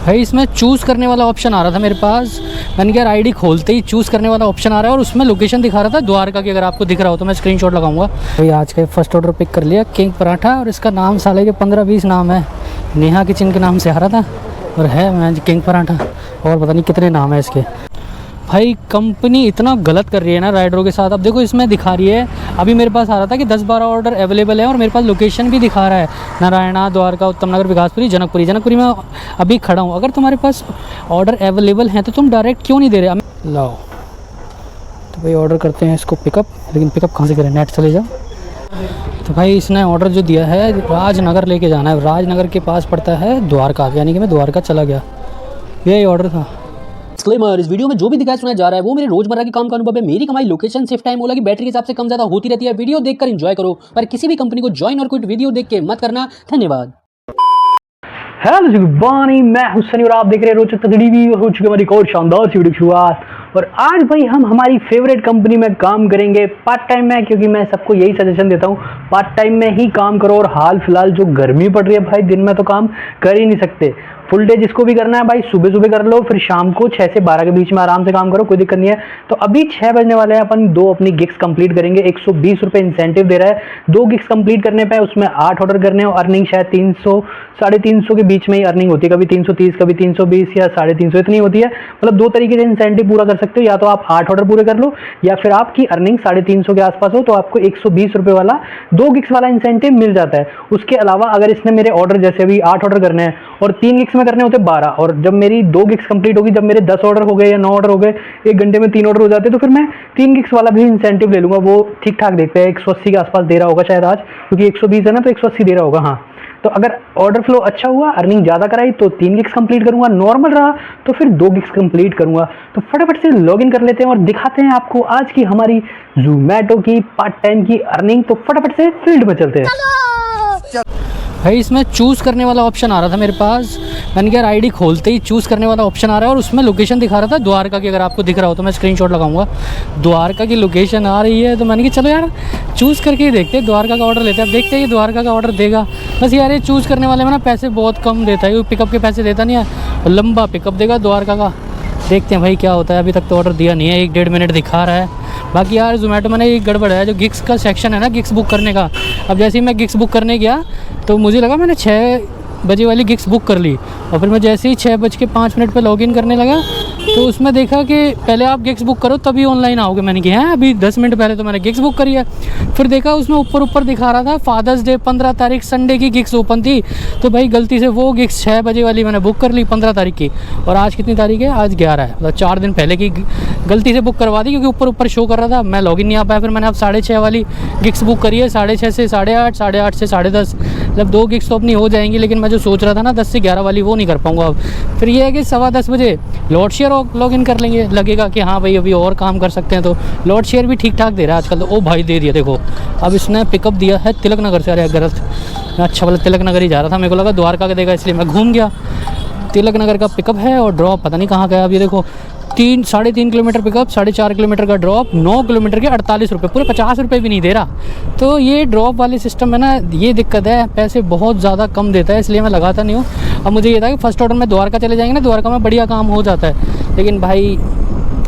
भाई इसमें चूज़ करने वाला ऑप्शन आ रहा था मेरे पास। मैंने कहा आईडी खोलते ही चूज़ करने वाला ऑप्शन आ रहा है और उसमें लोकेशन दिखा रहा था द्वारका की। अगर आपको दिख रहा हो तो मैं स्क्रीनशॉट लगाऊंगा। भाई आज का फर्स्ट ऑर्डर पिक कर लिया, किंग पराठा, और इसका नाम साले के 15-20 नाम है। नेहा किचन के नाम से आ रहा था और है मैं किंग पराठा, और पता नहीं कितने नाम है इसके। भाई कंपनी इतना गलत कर रही है ना राइडरों के साथ। अब देखो इसमें दिखा रही है, अभी मेरे पास आ रहा था कि 10-12 ऑर्डर अवेलेबल है और मेरे पास लोकेशन भी दिखा रहा है नारायणा, द्वारका, उत्तम नगर, विकासपुरी, जनकपुरी में अभी खड़ा हूँ। अगर तुम्हारे पास ऑर्डर अवेलेबल हैं तो तुम डायरेक्ट क्यों नहीं दे रहे? लाओ तो भाई ऑर्डर करते हैं इसको पिकअप, लेकिन पिकअप कहाँ से करें, नेट चले जाओ। तो भाई इसने ऑर्डर जो दिया है राजनगर लेके जाना है, राजनगर के पास पड़ता है द्वारका, यानी कि मैं द्वारका चला गया, यही ऑर्डर था। डिस्क्लेमर, इस वीडियो में जो भी दिखाया सुनाया जा रहा है वो मेरे रोजमर्रा के काम का अनुभव है। मेरी कमाई लोकेशन, शिफ्ट टाइम, ओला की बैटरी के हिसाब से कम ज्यादा होती रहती है। वीडियो देखकर एंजॉय करो, पर किसी भी कंपनी को ज्वाइन और क्विट वीडियो देख के मत करना। धन्यवाद। हेलो जी, गुड मॉर्निंग, मैं हुसैन और आप देख रहे हैं रोचक तकरीबी, और हो चुकी हमारी एक और शानदार सी वीडियो की शुरुआत। और आज भाई हम हमारी फेवरेट कंपनी में काम करेंगे पार्ट टाइम में, क्योंकि मैं सबको यही सजेशन देता हूँ पार्ट टाइम में ही काम करो। और हाल फिलहाल जो गर्मी पड़ रही है भाई, दिन में तो काम कर ही नहीं सकते। फुल डे जिसको भी करना है भाई सुबह सुबह कर लो, फिर शाम को 6 से 12 के बीच में आराम से काम करो, कोई दिक्कत नहीं है। तो अभी 6 बजने वाले हैं, अपन 2 अपनी गिग्स कंप्लीट करेंगे। 120 रुपये इंसेंटिव दे रहा है 2 गिग्स कंप्लीट करने पे। उसमें 8 ऑर्डर करने और अर्निंग शायद 300 350 के बीच में ही अर्निंग होती है, कभी 330, कभी 320 या 350 इतनी होती है। मतलब 2 तरीके से इंसेंटिव पूरा कर सकते हो, या तो आप 8 ऑर्डर पूरे कर लो या फिर आपकी अर्निंग 350 के आसपास हो तो आपको 120 रुपये वाला 2 गिग्स वाला इंसेंटिव मिल जाता है। उसके अलावा अगर इसने मेरे ऑर्डर जैसे अभी 8 ऑर्डर करने हैं और 3 गिग्स में करने होते 12, और जब मेरी 2 गिग्स कंप्लीट होगी, जब मेरे 10 ऑर्डर हो गए या 9 ऑर्डर हो गए, 1 घंटे में 3 ऑर्डर हो जाते, तो फिर मैं 3 गिग्स वाला भी इंसेंटिव ले लूंगा। वो ठीक ठाक देखते हैं, 180 के आसपास दे रहा होगा शायद आज, क्योंकि 120 है ना तो 180 दे रहा होगा। हाँ, तो अगर ऑर्डर फ्लो अच्छा हुआ, अर्निंग ज़्यादा कराई तो 3 गिग्स कंप्लीट करूंगा, नॉर्मल रहा तो फिर 2 गिग्स कंप्लीट करूंगा। तो फटाफट से लॉगिन कर लेते हैं और दिखाते हैं आपको आज की हमारी ज़ोमैटो की पार्ट टाइम की अर्निंग। तो फटाफट से फील्ड में चलते हैं। भाई इसमें चूज़ करने वाला ऑप्शन आ रहा था मेरे पास। मैंने कहा आईडी खोलते ही चूज़ करने वाला ऑप्शन आ रहा है और उसमें लोकेशन दिखा रहा था द्वारका की। अगर आपको दिख रहा हो तो मैं स्क्रीनशॉट लगाऊंगा। द्वारका की लोकेशन आ रही है तो मैंने कहा चलो यार चूज़ करके ही देखते हैं, द्वारका का ऑर्डर लेते हैं। अब देखते हैं ये द्वारका का ऑर्डर देगा। बस यार ये चूज़ करने वाले में ना पैसे बहुत कम देता है, पिकअप के पैसे देता नहीं है, लंबा पिकअप देगा द्वारका का। देखते हैं भाई क्या होता है। अभी तक तो ऑर्डर दिया नहीं है, 1-1.5 मिनट दिखा रहा है। बाकी यार ज़ोमैटो में ना एक गड़बड़ है, जो गिग्स का सेक्शन है ना, गिग्स बुक करने का। अब जैसे ही मैं गिग्स बुक करने गया तो मुझे लगा मैंने 6 बजे वाली गिग्स बुक कर ली, और फिर मैं जैसे ही 6:05 पर लॉगिन करने लगा तो उसमें देखा कि पहले आप गिग्स बुक करो तभी ऑनलाइन आओगे। मैंने कहा है अभी 10 मिनट पहले तो मैंने गिग्स बुक करी है। फिर देखा उसमें ऊपर दिखा रहा था फादर्स डे 15 तारीख संडे की गिग्स ओपन थी, तो भाई गलती से वो गिग्स 6 बजे वाली मैंने बुक कर ली 15 तारीख की। और आज कितनी तारीख है? आज 11 है, मतलब 4 दिन पहले की गलती से बुक करवा दी, क्योंकि ऊपर शो कर रहा था। मैं लॉगिन नहीं आ पाया, फिर मैंने अब 6:30 वाली गिग्स बुक करी है, 6:30 से 8:30, 8:30 से 10:30। मतलब 2 गिग्स तो अपनी हो जाएंगी, लेकिन मैं जो सोच रहा था ना 10 से 11 वाली वो नहीं कर पाऊँगा अब। फिर ये है कि 10:15 बजे लॉट शेयर लॉगिन कर लेंगे, लगेगा कि हाँ भाई अभी और काम कर सकते हैं। तो लॉट शेयर भी ठीक ठाक दे रहा है आजकल तो। ओ भाई दे दिया, देखो अब इसने पिकअप दिया है तिलक नगर से। अरे गलत, अच्छा वाला तिलक नगर ही जा रहा था, मेरे को लगा द्वारका का देगा इसलिए मैं घूम गया। तिलक नगर का पिकअप है और ड्रॉप पता नहीं कहाँ गया। अब ये देखो 3-3.5 किलोमीटर पिकअप, 4.5 किलोमीटर का ड्रॉप, 9 किलोमीटर के 48 रुपये, पूरे 50 रुपये भी नहीं दे रहा। तो ये ड्रॉप वाले सिस्टम में ना ये दिक्कत है, पैसे बहुत ज़्यादा कम देता है, इसलिए मैं लगाता नहीं हूँ। अब मुझे ये था कि फर्स्ट ऑर्डर में द्वारका चले जाएंगे ना, द्वारका में बढ़िया काम हो जाता है, लेकिन भाई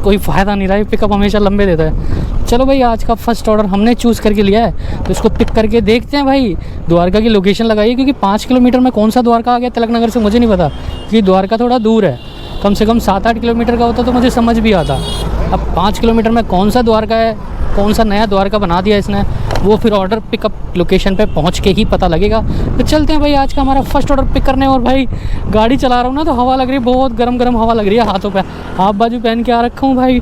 कोई फ़ायदा नहीं रहा है, पिकअप हमेशा लंबे देता है। चलो भाई आज का फर्स्ट ऑर्डर हमने चूज़ करके लिया है तो इसको पिक करके देखते हैं। भाई द्वारका की लोकेशन लगाइए, क्योंकि 5 किलोमीटर में कौन सा द्वारका आ गया तिलक नगर से मुझे नहीं पता, क्योंकि द्वारका थोड़ा दूर है। कम से कम 7-8 किलोमीटर का होता तो मुझे समझ भी आता। अब 5 किलोमीटर में कौन सा द्वारका है, कौन सा नया द्वारका बना दिया इसने, वो फिर ऑर्डर पिकअप लोकेशन पे पहुंच के ही पता लगेगा। तो चलते हैं भाई आज का हमारा फर्स्ट ऑर्डर पिक करने। और भाई गाड़ी चला रहा हूँ ना तो हवा लग रही है, बहुत गरम हवा लग रही है हाथों पे। हाफ बाजू पहन के आ रखा हूँ भाई।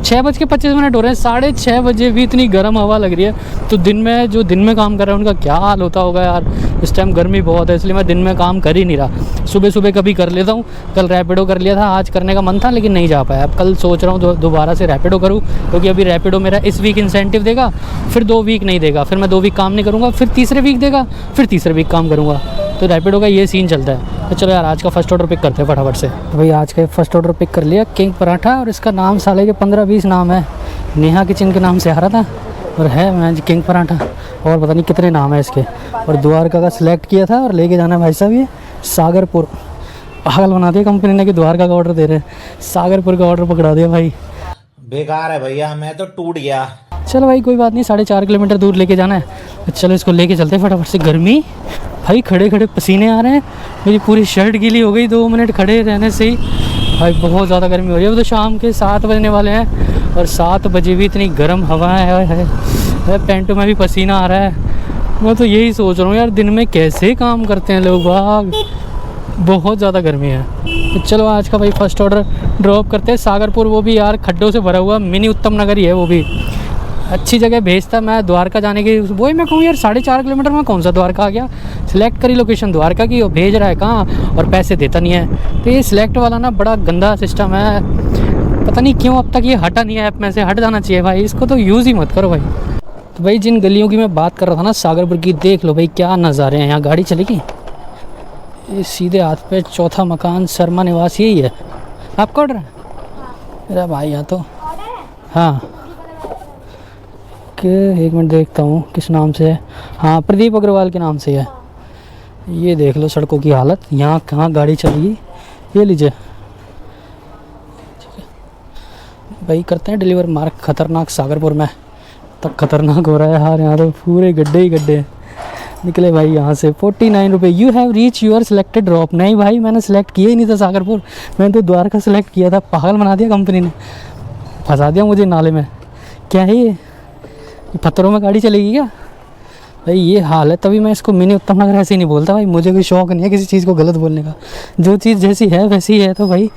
6:25 हो रहे हैं, 6:30 बजे भी इतनी गर्म हवा लग रही है। तो दिन में जो दिन में काम कर रहे हैं उनका क्या हाल होता होगा यार। इस टाइम गर्मी बहुत है, इसलिए मैं दिन में काम कर ही नहीं रहा। सुबह कभी कर लेता हूँ, कल रैपिडो कर लिया था, आज करने का मन था लेकिन नहीं जा पाया। अब कल सोच रहा हूँ दोबारा से रैपिडो करूँ, क्योंकि अभी रैपिडो मेरा इस वीक इंसेंटिव देगा, फिर 2 वीक नहीं देगा, फिर मैं 2 वीक काम नहीं करूँगा, फिर तीसरे वीक देगा, फिर तीसरे वीक काम करूँगा। तो रैपिडो का ये सीन चलता है। तो चलो यार आज का फर्स्ट ऑर्डर पिक करते हैं फटाफट से। तो भाई आज का फर्स्ट ऑर्डर पिक कर लिया, किंग पराठा, और इसका नाम साले के 15-20 नाम है। नेहा किचन के नाम से आ रहा था और है मैं किंग पराठा, और पता नहीं कितने नाम है इसके। और द्वारका का सिलेक्ट किया था और लेके जाना भाई साहब ये सागरपुर। पागल बना दिया कंपनी ने कि द्वारका का ऑर्डर दे रहे हैं, सागरपुर का ऑर्डर पकड़ा दिया भाई। बेकार है भैया, मैं तो टूट गया। चलो भाई कोई बात नहीं, 4.5 किलोमीटर दूर लेके जाना है, तो चलो इसको लेके चलते हैं फटाफट से। गर्मी भाई, खड़े खड़े पसीने आ रहे हैं, मेरी पूरी शर्ट गीली हो गई 2 मिनट खड़े रहने से ही भाई, बहुत ज़्यादा गर्मी हो रही है। अब तो शाम के 7 बजने वाले हैं और 7 बजे भी इतनी गर्म हवा है, पैंटों में भी पसीना आ रहा है। मैं तो यही सोच रहा हूँ यार, दिन में कैसे काम करते हैं लोग बाग, बहुत ज़्यादा गर्मी है। तो चलो आज का भाई फर्स्ट ऑर्डर ड्रॉप करते हैं सागरपुर, वो भी यार खड्डों से भरा हुआ मिनी उत्तम नगर ही है, वो भी अच्छी जगह भेजता। मैं द्वारका जाने की वही मैं कहूँ यार, 4.5 किलोमीटर में कौन सा द्वारका आ गया। सिलेक्ट करी लोकेशन द्वारका की और भेज रहा है कहाँ, और पैसे देता नहीं है। तो ये सिलेक्ट वाला ना बड़ा गंदा सिस्टम है, पता नहीं क्यों अब तक ये हटा नहीं है ऐप में से, हट जाना चाहिए भाई, इसको तो यूज़ ही मत करो भाई। तो भाई जिन गलियों की मैं बात कर रहा था ना सागरपुर की, देख लो भाई क्या नज़ारे हैं यहाँ। गाड़ी चलेगी, ये सीधे हाथ पे 4था मकान शर्मा निवास यही है। आपका ऑर्डर है मेरा भाई यहाँ तो, हाँ कि 1 मिनट देखता हूँ किस नाम से है। हाँ प्रदीप अग्रवाल के नाम से है। ये देख लो सड़कों की हालत, यहाँ कहाँ गाड़ी चलेगी। ये लीजिए भाई, करते हैं डिलीवर। मार्क खतरनाक सागरपुर में तक खतरनाक हो रहा है यार, यहाँ तो पूरे गड्ढे ही गड्ढे निकले भाई यहाँ से। 49 रुपये। You have reach your selected drop. नहीं भाई मैंने सेलेक्ट किया ही नहीं था सागरपुर, मैंने तो द्वारका सेलेक्ट किया था। पागल बना दिया कंपनी ने, फंसा दिया मुझे नाले में। क्या है ये पत्थरों में गाड़ी चलेगी क्या भाई, ये हाल है। तभी मैं इसको मिनी उत्तम नगर ऐसे ही नहीं बोलता भाई, मुझे कोई शौक नहीं है किसी चीज़ को गलत बोलने का। जो चीज़ जैसी है वैसी है, तो भाई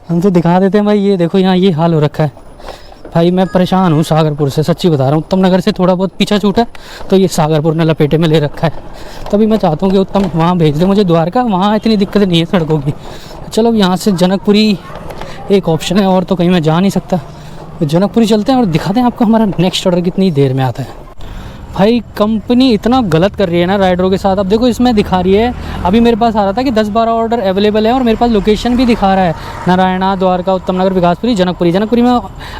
हम तो दिखा देते हैं भाई। ये देखो यहाँ ये हाल हो रखा है भाई, मैं परेशान हूँ सागरपुर से, सच्ची बता रहा हूँ। उत्तम नगर से थोड़ा बहुत पीछा छूटा तो ये सागरपुर ने लपेटे में ले रखा है। तभी मैं चाहता हूँ कि उत्तम वहाँ भेज दे मुझे द्वारका, वहाँ इतनी दिक्कत नहीं है सड़कों की। चलो यहाँ से जनकपुरी एक ऑप्शन है, और तो कहीं मैं जा नहीं सकता। तो जनकपुरी चलते हैं और दिखाते हैं आपको हमारा नेक्स्ट ऑर्डर कितनी देर में आता है। भाई कंपनी इतना गलत कर रही है ना राइडरों के साथ। अब देखो इसमें दिखा रही है, अभी मेरे पास आ रहा था कि 10-12 ऑर्डर अवेलेबल है, और मेरे पास लोकेशन भी दिखा रहा है नारायणा, द्वारका, उत्तम नगर, विकासपुरी, जनकपुरी। जनकपुरी में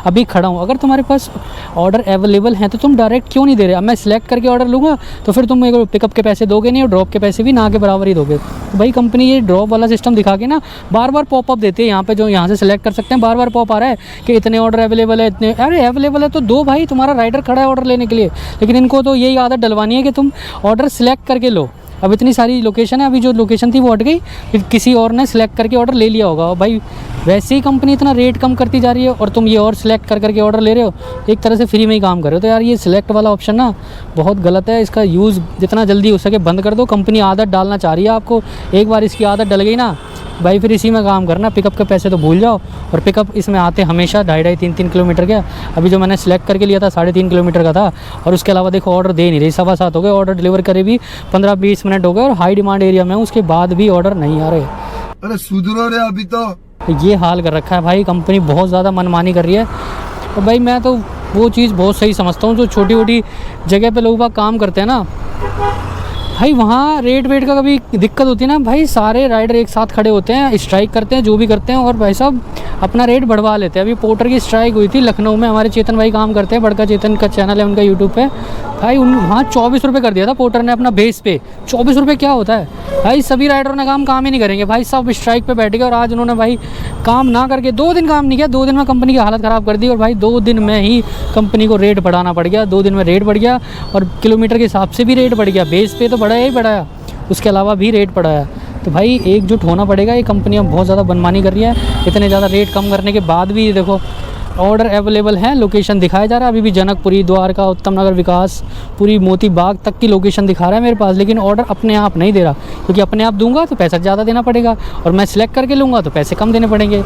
अभी खड़ा हूँ। अगर तुम्हारे पास ऑर्डर अवेलेबल हैं तो तुम डायरेक्ट क्यों नहीं दे रहे। अब मैं सिलेक्ट करके ऑर्डर लूँगा तो फिर तुम मेरे को पिकअप के पैसे दोगे नहीं, और ड्रॉप के पैसे भी ना के बराबर ही दोगे। तो भाई कंपनी ये ड्रॉप वाला सिस्टम दिखा के ना बार बार पॉपअप देती है यहाँ पे, जो यहाँ से सिलेक्ट कर सकते हैं। बार बार पॉप आ रहा है कि इतने ऑर्डर अवेलेबल है, इतने। अरे अवेलेबल है तो दो भाई, तुम्हारा राइडर खड़ा है ऑर्डर लेने के लिए। लेकिन इनको तो यही आदत डलवानी है कि तुम ऑर्डर सिलेक्ट करके लो। अब इतनी सारी लोकेशन है, अभी जो लोकेशन थी वो हट गई, फिर किसी और ने सिलेक्ट करके ऑर्डर ले लिया होगा। भाई वैसे ही कंपनी इतना रेट कम करती जा रही है, और तुम ये और सिलेक्ट करके ऑर्डर ले रहे हो, एक तरह से फ्री में ही काम कर रहे हो। तो यार ये सिलेक्ट वाला ऑप्शन ना बहुत गलत है, इसका यूज़ जितना जल्दी हो सके बंद कर दो। कंपनी आदत डालना चाह रही है आपको, एक बार इसकी आदत डल गई ना भाई फिर इसी में काम करना। पिकअप के पैसे तो भूल जाओ, और पिकअप इसमें आते हमेशा 2.5-3 किलोमीटर के। अभी जो मैंने सिलेक्ट करके लिया था 3.5 किलोमीटर का था, और उसके अलावा देखो ऑर्डर दे नहीं रही। 7:15 हो गए, ऑर्डर डिलीवर करे भी 15-20 मिनट हो गए, और हाई डिमांड एरिया में उसके बाद भी ऑर्डर नहीं आ रहे। अरे सुधरो रे अभी तो। ये हाल कर रखा है भाई, कंपनी बहुत ज़्यादा मनमानी कर रही है। और भाई मैं तो वो चीज़ बहुत सही समझता हूँ, जो छोटी छोटी जगह पे लोग बाग काम करते हैं ना भाई, वहाँ रेट वेट का कभी दिक्कत होती है ना भाई, सारे राइडर एक साथ खड़े होते हैं, स्ट्राइक करते हैं, जो भी करते हैं, और भाई साहब अपना रेट बढ़वा लेते हैं। अभी पोर्टर की स्ट्राइक हुई थी लखनऊ में, हमारे चेतन भाई काम करते हैं, बड़का चेतन का चैनल है उनका यूट्यूब पे भाई। वहाँ 24 रुपये कर दिया था पोर्टर ने अपना बेस पे। 24 रुपये क्या होता है भाई, सभी राइडरों ने काम ही नहीं करेंगे भाई, सब स्ट्राइक पे बैठ गए। और आज उन्होंने भाई काम ना करके 2 दिन काम नहीं किया, 2 दिन में कंपनी की हालत ख़राब कर दी। और भाई 2 दिन में ही कंपनी को रेट बढ़ाना पड़ गया, 2 दिन में रेट बढ़ गया, और किलोमीटर के हिसाब से भी रेट बढ़ गया। बेस पे तो बढ़ाया ही बढ़ाया, उसके अलावा भी रेट बढ़ाया। तो भाई एकजुट होना पड़ेगा। ये कंपनियाँ बहुत ज़्यादा मनमानी कर रही है, इतने ज़्यादा रेट कम करने के बाद भी। देखो ऑर्डर अवेलेबल है, लोकेशन दिखाया जा रहा है अभी भी, जनकपुरी, द्वारका, उत्तम नगर, विकास पूरी, मोती बाग तक की लोकेशन दिखा रहा है मेरे पास। लेकिन ऑर्डर अपने आप नहीं दे रहा, क्योंकि अपने आप दूंगा तो पैसा ज़्यादा देना पड़ेगा, और मैं सिलेक्ट करके लूँगा तो पैसे कम देने पड़ेंगे।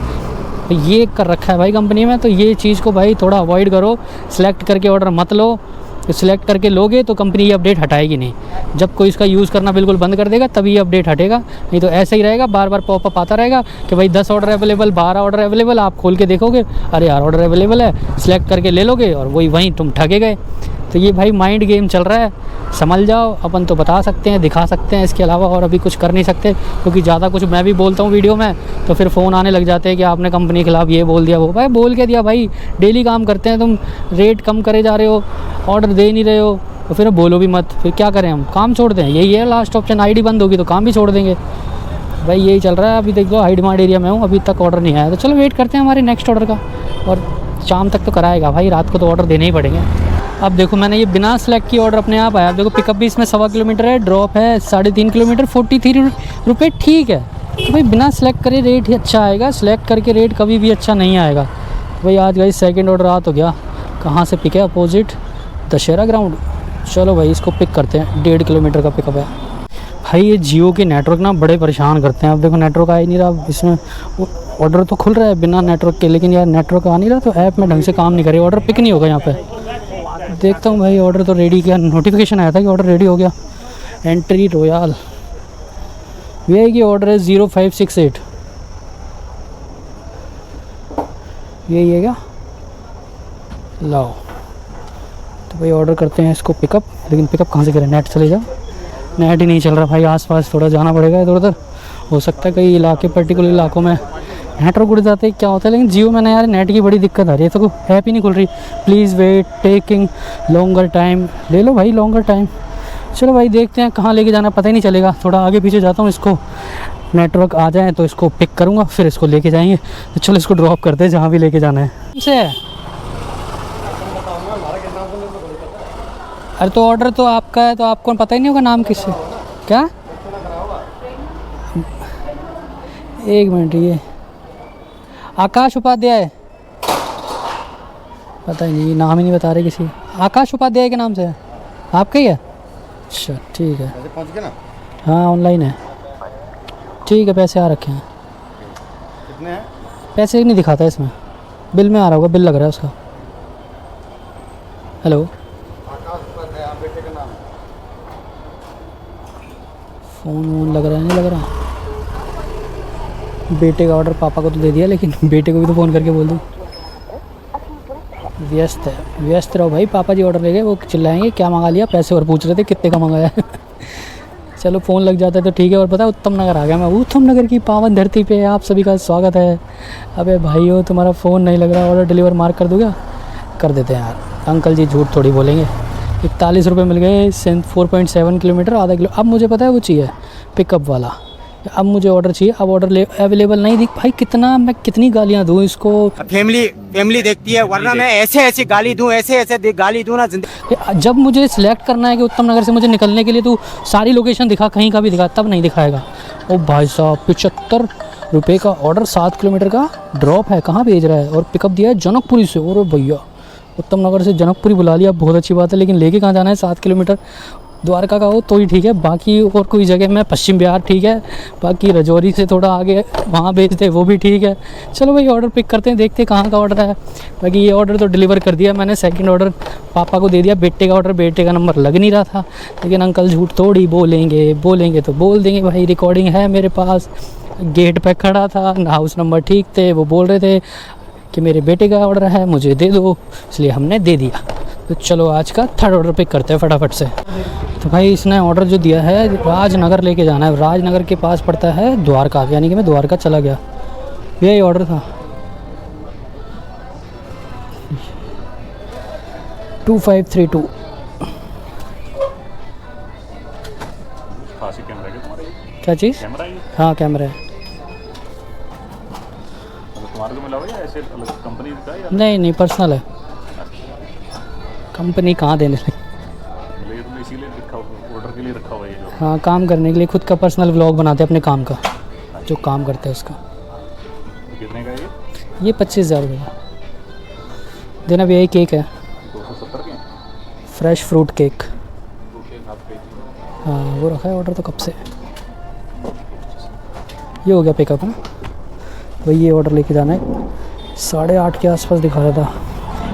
तो ये कर रखा है भाई कंपनी में। तो ये चीज़ को भाई थोड़ा अवॉइड करो, सिलेक्ट करके ऑर्डर मत लो। तो सिलेक्ट करके लोगे तो कंपनी ये अपडेट हटाएगी नहीं। जब कोई इसका यूज़ करना बिल्कुल बंद कर देगा तभी ये अपडेट हटेगा, नहीं तो ऐसे ही रहेगा, बार बार पॉपअप आता रहेगा कि भाई 10 ऑर्डर अवेलेबल, 12 ऑर्डर अवेलेबल। आप खोल के देखोगे, अरे यार ऑर्डर अवेलेबल है, सिलेक्ट करके ले लोगे, और वहीं तुम ठगे गए। तो ये भाई माइंड गेम चल रहा है, संभल जाओ। अपन तो बता सकते हैं, दिखा सकते हैं, इसके अलावा और अभी कुछ कर नहीं सकते, क्योंकि ज़्यादा कुछ मैं भी बोलता हूँ वीडियो में तो फिर फ़ोन आने लग जाते हैं कि आपने कंपनी के खिलाफ ये बोल दिया, वो। भाई बोल के दिया भाई, डेली काम करते हैं, तुम रेट कम करे जा रहे हो, ऑर्डर दे नहीं रहे हो, तो फिर बोलो भी मत। फिर क्या करें हम, काम छोड़ दें? यही है लास्ट ऑप्शन। आईडी बंद होगी तो काम भी छोड़ देंगे। भाई यही चल रहा है। अभी देख लो हाई डिमांड एरिया में हूँ, अभी तक ऑर्डर नहीं आया। तो चलो वेट करते हैं हमारे नेक्स्ट ऑर्डर का, और शाम तक तो कराएगा भाई, रात को तो ऑर्डर देने ही पड़ेंगे। अब देखो मैंने ये बिना सेलेक्ट की ऑर्डर अपने आप आया। देखो पिकअप भी इसमें 1.25 किलोमीटर है, ड्रॉप है 3.5 किलोमीटर, 43 रुपये, ठीक है। तो भाई बिना सेलेक्ट करे रेट ही अच्छा आएगा, सेलेक्ट करके रेट कभी भी अच्छा नहीं आएगा। तो भाई आज भाई सेकंड ऑर्डर आ तो गया। कहाँ से पिक है? Opposite Dussehra ground. चलो भाई इसको पिक करते हैं, 1.5 किलोमीटर का पिकअप है। भाई ये जियो के नेटवर्क ना बड़े परेशान करते हैं। अब देखो नेटवर्क आ ही नहीं रहा, इसमें ऑर्डर तो खुल रहा है बिना नेटवर्क के, लेकिन यार नेटवर्क आ नहीं रहा, तो ऐप में ढंग से काम नहीं करे, ऑर्डर पिक नहीं होगा यहाँ पे। देखता हूँ भाई ऑर्डर तो रेडी किया, नोटिफिकेशन आया था कि ऑर्डर रेडी हो गया। एंट्री रॉयल वी की ऑर्डर है 0568, यही है क्या? लाओ तो भाई ऑर्डर करते हैं इसको पिकअप। लेकिन पिकअप कहाँ से करें? नेट चले जाओ, नेट ही नहीं चल रहा भाई। आसपास थोड़ा जाना पड़ेगा इधर उधर, हो सकता है कई इलाके पर्टिकुलर इलाकों में नेटवर्क उड़ जाते हैं, क्या होता है। लेकिन जियो में ना यार नेट की बड़ी दिक्कत आ रही है, तो ऐप ही नहीं खुल रही। Please wait, taking longer time. ले लो भाई लॉन्गर टाइम। चलो भाई देखते हैं कहाँ लेके जाना, पता ही नहीं चलेगा। थोड़ा आगे पीछे जाता हूँ, इसको नेटवर्क आ जाए तो इसको पिक करूँगा, फिर इसको लेके जाएंगे। तो चलो इसको ड्रॉप करते हैं जहाँ भी लेके जाना है। से अरे तो ऑर्डर तो आपका है, तो आपको पता ही नहीं होगा नाम किससे? क्या? एक मिनट, ये आकाश उपाध्याय, पता ही नहीं, नाम ही नहीं बता रहे किसी। आकाश उपाध्याय के नाम से है, आपका ही है? अच्छा ठीक है, पहुंच गए ना? हाँ ऑनलाइन है, ठीक है। पैसे आ रखे हैं, कितने हैं? पैसे नहीं दिखाता इसमें, बिल में आ रहा होगा, बिल लग रहा है उसका। हेलो, बेटे का नाम? फ़ोन वोन लग रहा है? नहीं लग रहा। बेटे का ऑर्डर पापा को तो दे दिया, लेकिन बेटे को भी तो फ़ोन करके बोल दूँ। व्यस्त है, व्यस्त रहो भाई। पापा जी ऑर्डर ले गए, वो चिल्लाएंगे क्या मंगा लिया, पैसे और पूछ रहे थे कितने का मंगाया। चलो फ़ोन लग जाता है तो ठीक है। और पता है उत्तम नगर आ गया मैं, उत्तम नगर की पावन धरती पे आप सभी का स्वागत है। अबे भाई हो, तुम्हारा फ़ोन नहीं लग रहा, ऑर्डर डिलीवर मार्क कर दूँगा? कर देते हैं यार, अंकल जी झूठ थोड़ी बोलेंगे। 41 रुपये मिल गए, 4.7 किलोमीटर, आधा किलो। अब मुझे पता है वो चाहिए पिकअप वाला, अब मुझे ऑर्डर चाहिए। अब ऑर्डर अवेलेबल नहीं दिख भाई, कितना मैं कितनी गालियाँ दूँ इसको। फैमिली देखती है, वरना मैं ऐसे गाली दूं, ऐसे गाली दूं ना जिंदगी। जब मुझे सिलेक्ट करना है कि उत्तम नगर से मुझे निकलने के लिए, तो सारी लोकेशन दिखा, कहीं का भी दिखा, तब नहीं दिखाएगा। ओ भाई साहब, 75 रुपये का ऑर्डर, 7 किलोमीटर का ड्रॉप है। कहाँ भेज रहा है? और पिकअप दिया है जनकपुरी से। और भैया उत्तम नगर से जनकपुरी बुला लिया, बहुत अच्छी बात है। लेकिन लेके कहाँ जाना है? 7 किलोमीटर। द्वारका का हो तो ही ठीक है, बाकी और कोई जगह में पश्चिम बिहार ठीक है, बाकी रजौरी से थोड़ा आगे वहाँ भेजते वो भी ठीक है। चलो भाई ऑर्डर पिक करते हैं, देखते हैं कहाँ का ऑर्डर है। बाकी ये ऑर्डर तो डिलीवर कर दिया मैंने, सेकंड ऑर्डर पापा को दे दिया। बेटे का ऑर्डर, बेटे का नंबर लग नहीं रहा था, लेकिन अंकल झूठ थोड़ी बोलेंगे तो बोल देंगे भाई। रिकॉर्डिंग है मेरे पास, गेट पर खड़ा था, हाउस नंबर ठीक थे, वो बोल रहे थे कि मेरे बेटे का ऑर्डर है, मुझे दे दो, इसलिए हमने दे दिया। तो चलो आज का थर्ड ऑर्डर पिक करते हैं फटाफट से। तो भाई इसने ऑर्डर जो दिया है राजनगर लेके जाना है, राजनगर के पास पड़ता है द्वारका, यानी कि मैं द्वारका चला गया। यही ऑर्डर था 2532। क्या चीज़? हाँ कैमरा है। तुम्हारे को मिला हुआ या ऐसे अलग कंपनी का या? नहीं पर्सनल है, कंपनी कहाँ देने लगी। ये तुमने इसीलिए रखा ऑर्डर के लिए रखा हुआ है ये जो? हाँ काम करने के लिए, खुद का पर्सनल व्लॉग बनाते हैं अपने काम का, जो काम करते हैं उसका। कितने का है ये 25,000 रुपये का देना। भी यही केक है, 270 के फ्रेश फ्रूट केक। हाँ वो रखा है ऑर्डर तो कब से। ये हो गया पिकअप ना भाई। ये ऑर्डर लेके जाना है, 8:30 के आसपास दिखा रहा था,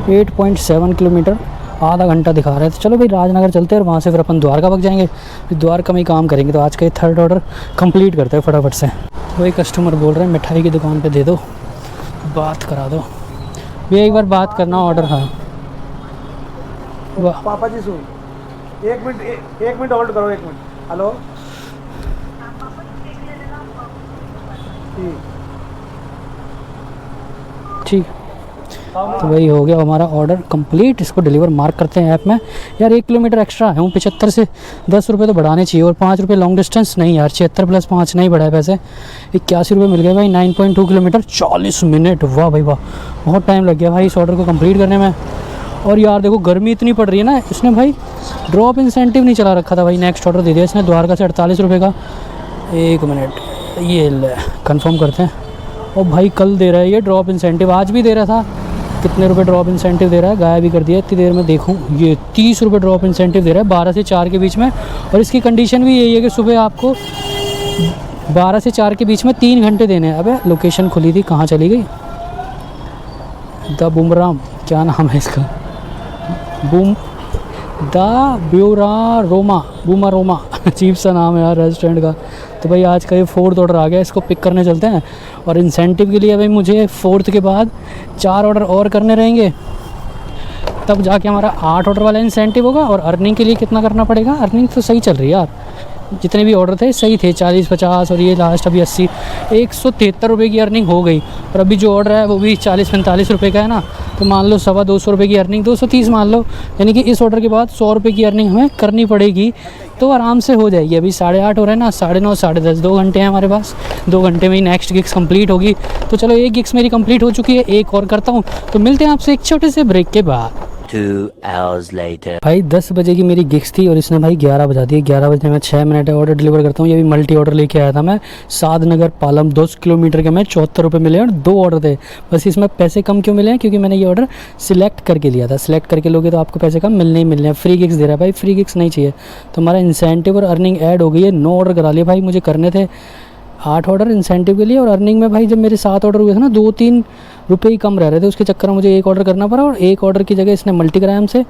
8.7 किलोमीटर, आधा घंटा दिखा रहा है। तो चलो भाई राजनगर चलते हैं और वहाँ से फिर अपन द्वारका पक जाएंगे, फिर द्वारका में ही काम करेंगे। तो आज का ये थर्ड ऑर्डर कंप्लीट करते हैं फटाफट से। वही कस्टमर बोल रहे हैं मिठाई की दुकान पे दे दो, बात करा दो। ये एक बार बात करना ऑर्डर। हाँ वाह पापा जी सुन, एक मिनट होल्ड करो, 1 मिनट। हेलो ठीक। तो वही हो गया हमारा ऑर्डर कंप्लीट। इसको डिलीवर मार्क करते हैं ऐप में। यार 1 किलोमीटर एक्स्ट्रा है, 75 से 10 रुपये तो बढ़ाने चाहिए, और 5 रुपये लॉन्ग डिस्टेंस नहीं यार, 76 + 5 नहीं बढ़ाए पैसे। 81 रुपये मिल गए भाई। 9.2 किलोमीटर 40 मिनट। वाह भाई वाह, बहुत टाइम लग गया भाई इस ऑर्डर को कंप्लीट करने में। और यार देखो गर्मी इतनी पड़ रही है ना, इसने भाई ड्रॉप इंसेंटिव नहीं चला रखा था भाई। नेक्स्ट ऑर्डर दे दिया इसने द्वारका से 48 रुपये का। 1 मिनट, ये कंफर्म करते हैं। और भाई कल दे रहा है ये ड्रॉप इंसेंटिव, आज भी दे रहा था। कितने रुपए ड्रॉप इंसेंटिव दे रहा है, गायब भी कर दिया इतनी देर में। देखूँ ये 30 रुपये ड्रॉप इंसेंटिव दे रहा है 12 से 4 के बीच में। और इसकी कंडीशन भी यही है कि सुबह आपको 12 से 4 के बीच में 3 घंटे देने हैं। अबे लोकेशन खुली थी, कहाँ चली गई? द बुमराम, क्या नाम है इसका? बूमा रोमा अजीब सा नाम है यार रेस्टोरेंट का। तो भाई आज का ये 4th ऑर्डर आ गया, इसको पिक करने चलते हैं। और इंसेंटिव के लिए भाई मुझे 4th के बाद 4 ऑर्डर और करने रहेंगे, तब जाके हमारा 8 ऑर्डर वाला इंसेंटिव होगा। और अर्निंग के लिए कितना करना पड़ेगा? अर्निंग तो सही चल रही है यार, जितने भी ऑर्डर थे सही थे, 40-50 और ये लास्ट अभी 80, 173 रुपये की अर्निंग हो गई। और अभी जो ऑर्डर है वो भी 40-45 रुपये का है ना, तो मान लो 250 रुपये की अर्निंग, 230 मान लो, यानी कि इस ऑर्डर के बाद 100 रुपये की अर्निंग हमें करनी पड़ेगी, तो आराम से हो जाएगी। अभी 8:30 हो रहा है ना, 9:30 10:30, 2 घंटे हैं हमारे पास। 2 घंटे में ही नेक्स्ट गिग्स कंप्लीट होगी। तो चलो एक गिग्स मेरी कंप्लीट हो चुकी है, एक और करता हूँ। तो मिलते हैं आपसे एक छोटे से ब्रेक के बाद। 2 hours later. भाई 10 बजे की मेरी गिग्स थी और इसने भाई 11 बजा दिए। 11 बजने में 6 मिनट है, ऑर्डर डिलीवर करता हूँ। ये भी मल्टी ऑर्डर लेके आया था मैं, सादनगर पालम 10 किलोमीटर के में 74 रुपये मिले और 2 ऑर्डर थे। बस इसमें पैसे कम क्यों मिले हैं? क्योंकि मैंने ये ऑर्डर सिलेक्ट करके लिया था। सिलेक्ट करके लोगे तो आपको पैसे कम मिलने ही मिलने हैं। फ्री गिग्स दे रहा है भाई, फ्री गिग्स नहीं चाहिए। तो हमारा इंसेंटिव और अर्निंग ऐड हो गई है। 9 ऑर्डर करा लिए भाई, मुझे करने थे 8 ऑर्डर इंसेंटिव के लिए। और अर्निंग में भाई जब मेरे 7 ऑर्डर हुए थे ना, 2-3 रुपये ही कम रह रहे थे, उसके चक्कर में मुझे 1 ऑर्डर करना पड़ा। और 1 ऑर्डर की जगह इसने मल्टीग्राम से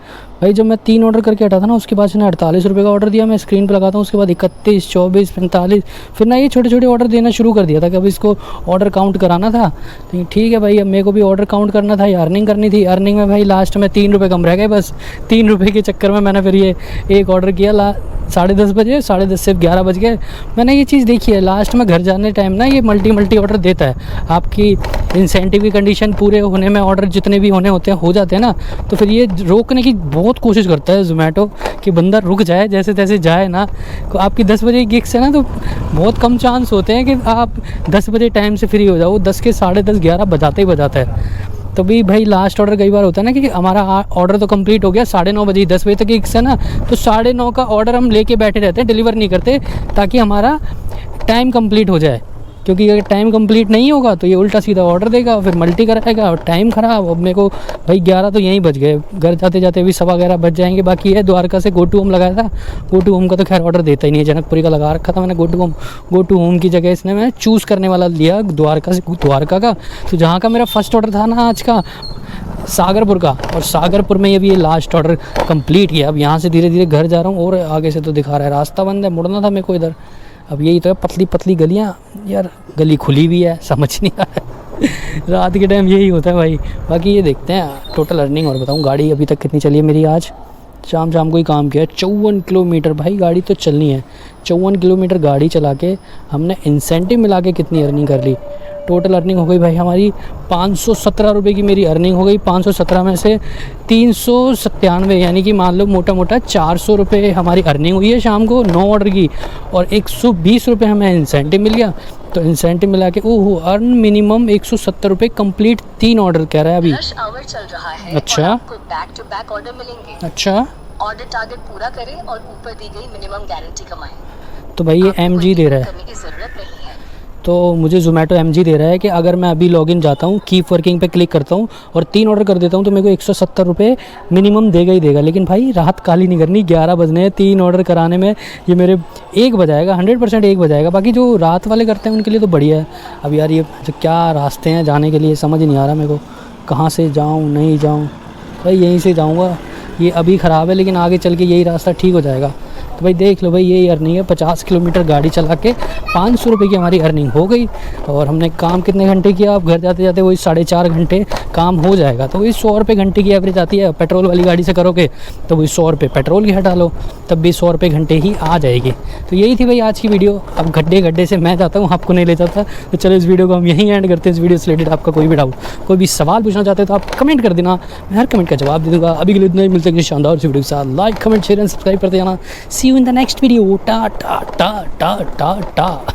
भाई जब मैं 3 ऑर्डर करके हटा था ना, उसके बाद इसने 48 रुपये का ऑर्डर दिया। मैं स्क्रीन पर लगाता हूँ, उसके बाद 31, 24, 45, फिर ना ये छोटे छोटे ऑर्डर देना शुरू कर दिया था कि अब इसको ऑर्डर काउंट कराना था। तो ठीक है भाई, अब मेरे को भी ऑर्डर काउंट करना था, अर्निंग करनी थी। अर्निंग में भाई लास्ट में 3 रुपये कम रह गए। बस 3 रुपये के चक्कर में मैंने फिर ये एक ऑर्डर किया 10:30 बजे, 10:30 से 11 बज गए। मैंने ये चीज़ देखी है, लास्ट में घर जाने टाइम ना ये मल्टी ऑर्डर देता है। आपकी इंसेंटिव की कंडीशन पूरे होने में ऑर्डर जितने भी होने होते हैं हो जाते हैं ना, तो फिर ये रोकने की बहुत कोशिश करता है ज़ोमैटो कि बंदा रुक जाए, जैसे तैसे जाए ना। तो आपकी 10 बजे की गिग्स है ना, तो बहुत कम चांस होते हैं कि आप 10 बजे टाइम से फ्री हो जाओ। 10 के 10:30 11 बजाते ही बजाता है। तो भी भाई लास्ट ऑर्डर कई बार होता है ना कि हमारा ऑर्डर तो कंप्लीट हो गया 9:30 बजे, 10 बजे तक गिग्स है ना, तो 9:30 का ऑर्डर हम लेके बैठे रहते हैं, डिलीवर नहीं करते, ताकि हमारा टाइम कंप्लीट हो जाए। क्योंकि अगर टाइम कंप्लीट नहीं होगा तो ये उल्टा सीधा ऑर्डर देगा, फिर मल्टी कराएगा और टाइम ख़राब। अब मेरे को भाई 11 तो यहीं बज गए, घर जाते जाते भी 11:15 बज जाएंगे। बाकी है द्वारका से गो टू होम लगाया था। गो टू होम का तो खैर ऑर्डर देता ही नहीं है, जनकपुरी का लगा रखा था मैंने गो टू होम की जगह इसने मैं चूज़ करने वाला लिया द्वारका से द्वारका का। तो जहाँ का मेरा फर्स्ट ऑर्डर था ना आज का, सागरपुर का, और सागरपुर में ये लास्ट ऑर्डर कंप्लीट किया। अब यहाँ से धीरे धीरे घर जा रहा हूँ और आगे से तो दिखा रहा है रास्ता बंद है, मुड़ना था मेरे को इधर। अब यही तो है, पतली पतली गलियाँ यार, गली खुली भी है, समझ नहीं आ रहा है। रात के टाइम यही होता है भाई। बाकी ये देखते हैं टोटल अर्निंग और बताऊँ। गाड़ी अभी तक कितनी चली है मेरी, आज शाम को ही काम किया है 54 किलोमीटर। भाई गाड़ी तो चलनी है, 54 किलोमीटर गाड़ी चला के हमने इंसेंटिव मिला के कितनी अर्निंग कर ली। टोटल अर्निंग हो गई भाई हमारी 517 रुपये की मेरी अर्निंग हो गई। 517 में से 397 यानी कि मान लो मोटा मोटा 400 रुपये हमारी अर्निंग हुई है शाम को 9 ऑर्डर की। और 120 रुपये हमें इंसेंटिव मिल गया। तो इंसेंटिव मिला के ओहो अर्न मिनिमम 170 रुपये कंप्लीट 3 ऑर्डर कह रहा है अभी। रश आवर चल रहा है। अच्छा, और आपको बैक टू बैक ऑर्डर मिलेंगे। अच्छा, ऑर्डर टारगेट पूरा करें और ऊपर दी गई मिनिमम गारंटी कमाएं। तो भाई ये MG दे रहा है, करने की जरूरत नहीं है। तो मुझे ज़ोमैटो MG दे रहा है कि अगर मैं अभी लॉगिन जाता हूँ, कीप वर्किंग पे क्लिक करता हूँ और 3 ऑर्डर कर देता हूँ तो मेरे को 170 रुपये मिनिमम देगा ही देगा। लेकिन भाई रात काली नहीं करनी, 11 बजने हैं, 3 ऑर्डर कराने में ये मेरे 1 बजाएगा, 100% 1 बजाएगा। बाकी जो रात वाले करते हैं उनके लिए तो बढ़िया है। अब यार ये जो क्या रास्ते हैं जाने के लिए समझ नहीं आ रहा मेरे को, कहाँ से जाऊँ नहीं जाऊँ। भाई यहीं से जाऊँगा, ये अभी ख़राब है लेकिन आगे चल के यही रास्ता ठीक हो जाएगा। तो भाई देख लो भाई, यही अर्निंग है। 50 किलोमीटर गाड़ी चला के 500 रुपये की हमारी अर्निंग हो गई। और हमने काम कितने घंटे किया, आप घर जाते जाते वही 4.5 घंटे काम हो जाएगा। तो वही 100 रुपये घंटे की एवरेज आती है। पेट्रोल वाली गाड़ी से करोगे तो वही 100 रुपये पेट्रोल की हटा लो, तब भी 100 रुपये घंटे ही आ जाएगी। तो यही थी भाई आज की वीडियो। अब गड्ढे से मैं जाता हूँ, आपको नहीं ले जाता। तो चलो इस वीडियो को हम यहीं एंड करते हैं। इस वीडियो से रिलेटेड आपका कोई भी डाउट, कोई भी सवाल पूछना चाहते हो तो आप कमेंट कर देना, मैं हर कमेंट का जवाब दे दूँगा। अभी के लिए इतना ही, मिलते हैं शानदार सी वीडियो के साथ। Like comment share and subscribe करते जाना। See you in the next video. Ta ta ta ta ta टा।